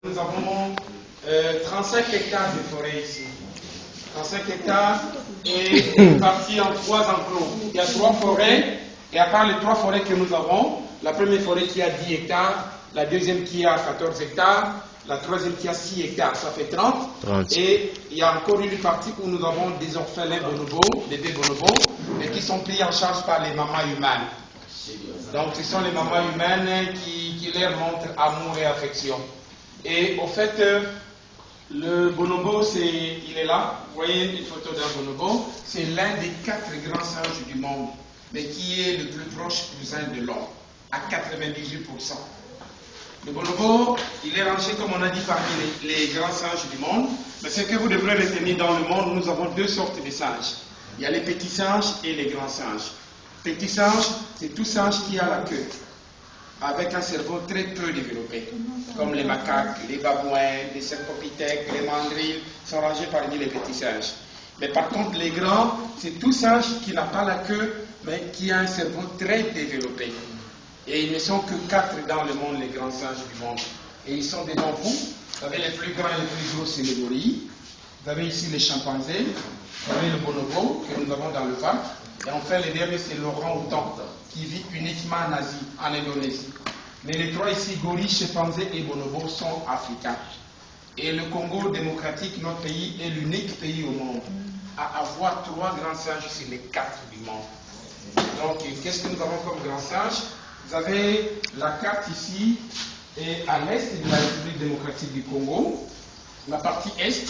Nous avons 35 hectares de forêt ici. 35 hectares et partis en 3 enclos. Il y a 3 forêts, et à part les 3 forêts que nous avons, la première forêt qui a 10 hectares, la deuxième qui a 14 hectares, la troisième qui a 6 hectares, ça fait 30. Et il y a encore une partie où nous avons des orphelins bonobos, des bébés bonobos, mais qui sont pris en charge par les mamans humaines. Donc ce sont les mamans humaines qui leur montrent amour et affection. Et au fait, le bonobo, il est là. Vous voyez une photo d'un bonobo. C'est l'un des 4 grands singes du monde, mais qui est le plus proche cousin de l'homme, à 98%. Le bonobo, il est rangé, comme on a dit, parmi les grands singes du monde. Mais ce que vous devrez retenir dans le monde, nous avons 2 sortes de singes. Il y a les petits singes et les grands singes. Petit singe, c'est tout singe qui a la queue, avec un cerveau très peu développé, comme les macaques, les babouins, les cercopithèques, les mandrilles, sont rangés parmi les petits singes. Mais par contre, les grands, c'est tout singe qui n'a pas la queue, mais qui a un cerveau très développé. Et ils ne sont que 4 dans le monde, les grands singes du monde. Et ils sont devant vous. Vous avez les plus grands et les plus gros, c'est les gorilles. Vous avez ici les chimpanzés. Vous avez le bonobo que nous avons dans le parc. Et enfin, le dernier, c'est l'orang-outan, qui vit uniquement en Asie, en Indonésie. Mais les 3 ici, gorilles, chimpanzés et bonobos, sont africains. Et le Congo démocratique, notre pays, est l'unique pays au monde à avoir 3 grands singes sur les 4 du monde. Donc, qu'est-ce que nous avons comme grands singes? Vous avez la carte ici, et à l'est de la République démocratique du Congo, la partie est,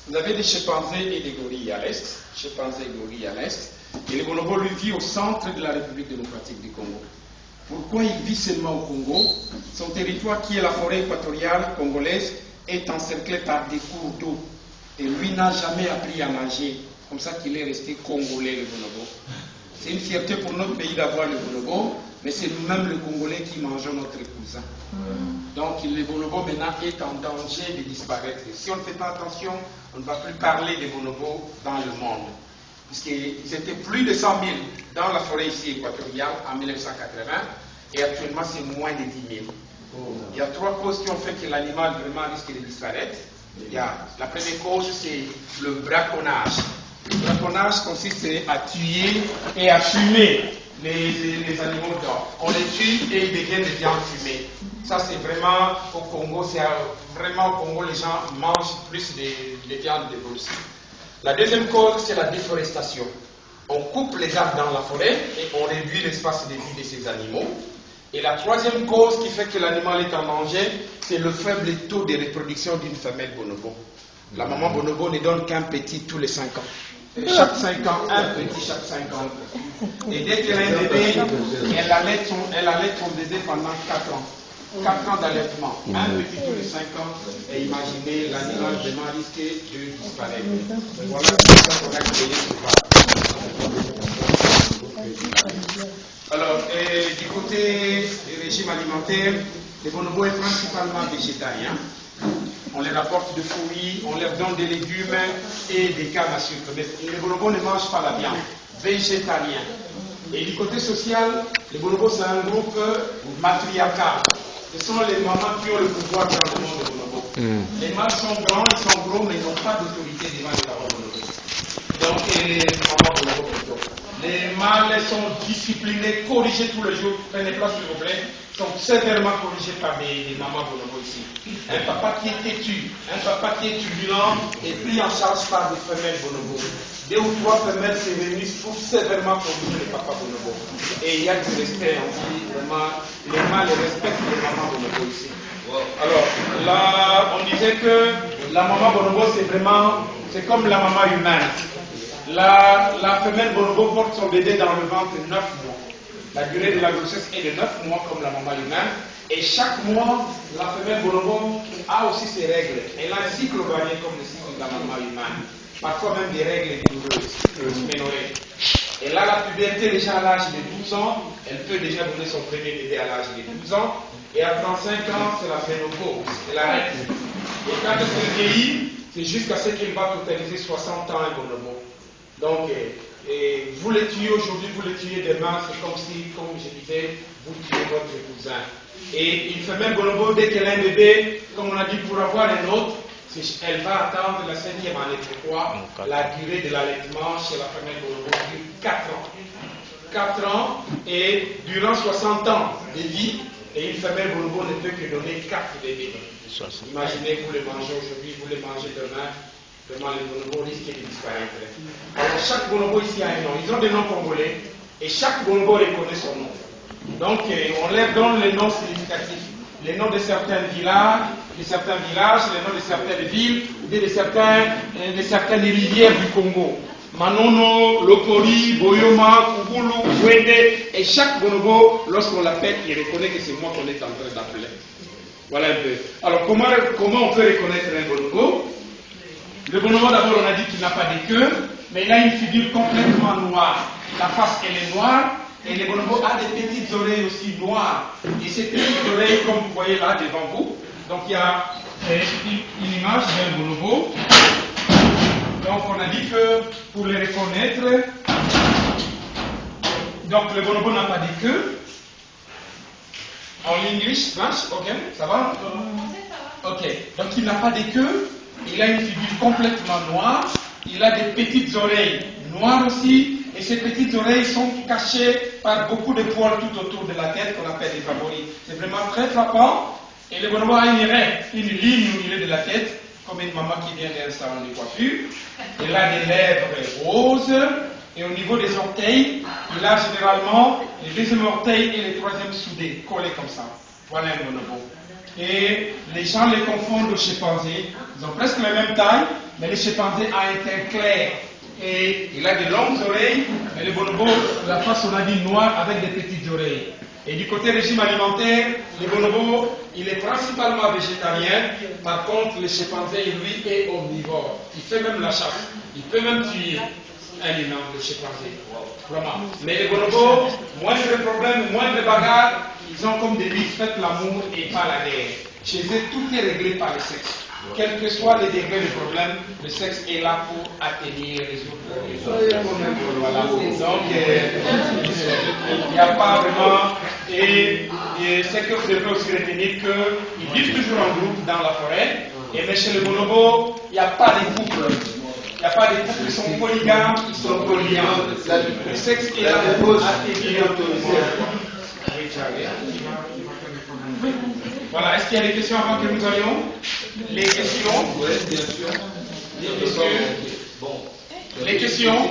vous avez des chimpanzés et des gorilles à l'est, chimpanzés et gorilles à l'est, et le bonobo lui vit au centre de la République démocratique du Congo. Pourquoi il vit seulement au Congo? Son territoire, qui est la forêt équatoriale congolaise, est encerclé par des cours d'eau. Et lui n'a jamais appris à nager. Comme ça qu'il est resté congolais, le bonobo. C'est une fierté pour notre pays d'avoir le bonobo, mais c'est nous-mêmes, le Congolais, qui mangeons notre cousin. Donc le bonobo maintenant est en danger de disparaître. Et si on ne fait pas attention, on ne va plus parler des bonobos dans le monde. Puisqu'ils étaient plus de 100 000 dans la forêt ici équatoriale en 1980, et actuellement c'est moins de 10 000. Il y a 3 causes qui ont fait que l'animal vraiment risque de disparaître. La première cause, c'est le braconnage. Le braconnage consiste à tuer et à fumer les animaux d'or. On les tue et ils deviennent des viandes fumées. Ça, c'est vraiment au Congo, les gens mangent plus de viandes de brousse. La deuxième cause, c'est la déforestation. On coupe les arbres dans la forêt et on réduit l'espace de vie de ces animaux. Et la troisième cause qui fait que l'animal est en danger, c'est le faible taux de reproduction d'une femelle bonobo. La maman bonobo ne donne qu'un petit tous les 5 ans. Chaque 5 ans, un petit chaque 5 ans. Et dès qu'elle a un bébé, elle allait son bébé pendant 4 ans. 4 ans d'allaitement, un petit tous les 5 ans, et imaginez, l'animal vraiment risqué de disparaître. Voilà ça qu'on a créé ce parc. Alors, du côté du régime alimentaire, le bonobo est principalement végétarien. On leur apporte de fruits, on leur donne des légumes et des cannes à sucre. Mais les bonobos ne mangent pas la viande, végétarien. Et du côté social, les bonobos, c'est un groupe matriarcal. Ce sont les mamans qui ont le pouvoir dans le monde des bonobos. Les mâles sont grands, ils sont gros, mais ils n'ont pas d'autorité devant les mamans bonobos. Donc, les mamans bonobos plutôt. Les mâles sont disciplinés, corrigés tous les jours. Prenez place, s'il vous plaît. Ils sont sévèrement corrigés par les mamans bonobos ici. Un papa qui est têtu, un papa qui est turbulent est pris en charge par des femelles bonobos. 2 ou 3 femelles se réunissent pour sévèrement corriger les papas bonobos. Et il y a du respect aussi, vraiment. Les mâles respectent les mamans bonobos ici. Alors, là, on disait que la maman bonobo, c'est comme la maman humaine. La femelle bonobo porte son bébé dans le ventre 9 mois. La durée de la grossesse est de 9 mois comme la maman humaine. Et chaque mois, la femelle bonobo a aussi ses règles. Elle a un cycle varié comme le cycle de la maman humaine. Parfois même des règles douloureuses, ménorées. Elle a la puberté déjà à l'âge de 12 ans. Elle peut déjà donner son premier bébé à l'âge de 12 ans. Et à 35 ans, c'est la ménopause. Elle arrête. Et quand elle vieillit, c'est jusqu'à ce qu'elle va totaliser 60 ans un bonobo. Donc, vous les tuez aujourd'hui, vous les tuez demain, c'est comme si, comme je disais, vous tuez votre cousin. Et une femelle bonobo, dès qu'elle a un bébé, comme on a dit, pour avoir un autre, elle va attendre la 5e année. Pourquoi? La durée de l'allaitement chez la femelle bonobo dure 4 ans. 4 ans et durant 60 ans de vie, et une femelle bonobo ne peut que donner 4 bébés. Imaginez que vous les mangez aujourd'hui, vous les mangez demain, demain les bonobos risquent de disparaître. Alors chaque bonobo ici a un nom, ils ont des noms congolais, et chaque bonobo reconnaît son nom. Donc on leur donne les noms significatifs, les noms de certains villages, les noms de certaines villes, de certaines rivières du Congo. Manono, Lokori, Boyoma, Kugulu, Wende, et chaque bonobo, lorsqu'on l'appelle, il reconnaît que c'est moi qu'on est en train d'appeler. Voilà un peu. Alors comment on peut reconnaître un bonobo? Le bonobo, d'abord, on a dit qu'il n'a pas de queue, mais il a une figure complètement noire. La face, elle est noire, et le bonobo a des petites oreilles aussi noires. Et ces petites oreilles, comme vous voyez là devant vous, donc il y a une image d'un bonobo. Donc on a dit que pour les reconnaître, donc le bonobo n'a pas de queue. En English, ok, ça va? Ok, donc il n'a pas de queue, il a une figure complètement noire, il a des petites oreilles noires aussi, et ces petites oreilles sont cachées par beaucoup de poils tout autour de la tête qu'on appelle les favoris. C'est vraiment très frappant, et le bonobo a une ligne au milieu de la tête, comme une maman qui vient d'un salon de coiffure. Il a des lèvres roses, et au niveau des orteils, il a généralement le deuxième orteil et le troisième soudés, collés comme ça. Voilà un bonobo. Et les gens les confondent aux chimpanzés. Ils ont presque la même taille, mais le chimpanzé a un teint clair. Et il a de longues oreilles, mais le bonobo, la face on a dit noire avec des petites oreilles. Et du côté régime alimentaire, le bonobo, il est principalement végétarien. Par contre, le chimpanzé, lui, est omnivore. Il fait même la chasse. Il peut même tuer un humain, le chimpanzé. Vraiment. Mais les bonobos, moins de problèmes, moins de bagarres, ils ont comme devise, faites l'amour et pas la guerre. Chez eux, tout est réglé par le sexe. Quels que soient les degrés de problème, le sexe est là pour atténuer, résoudre. Voilà. Donc, il n'y a pas vraiment. Et c'est que vous devez aussi retenir qu'ils vivent toujours en groupe dans la forêt. Mais chez les bonobos, il n'y a pas de couple. Il n'y a pas de couples qui sont polygames, ils sont polyandres. Le sexe est là pour atténuer. Voilà, est-ce qu'il y a des questions avant que nous allions? Les questions? Oui, bien sûr. Les questions?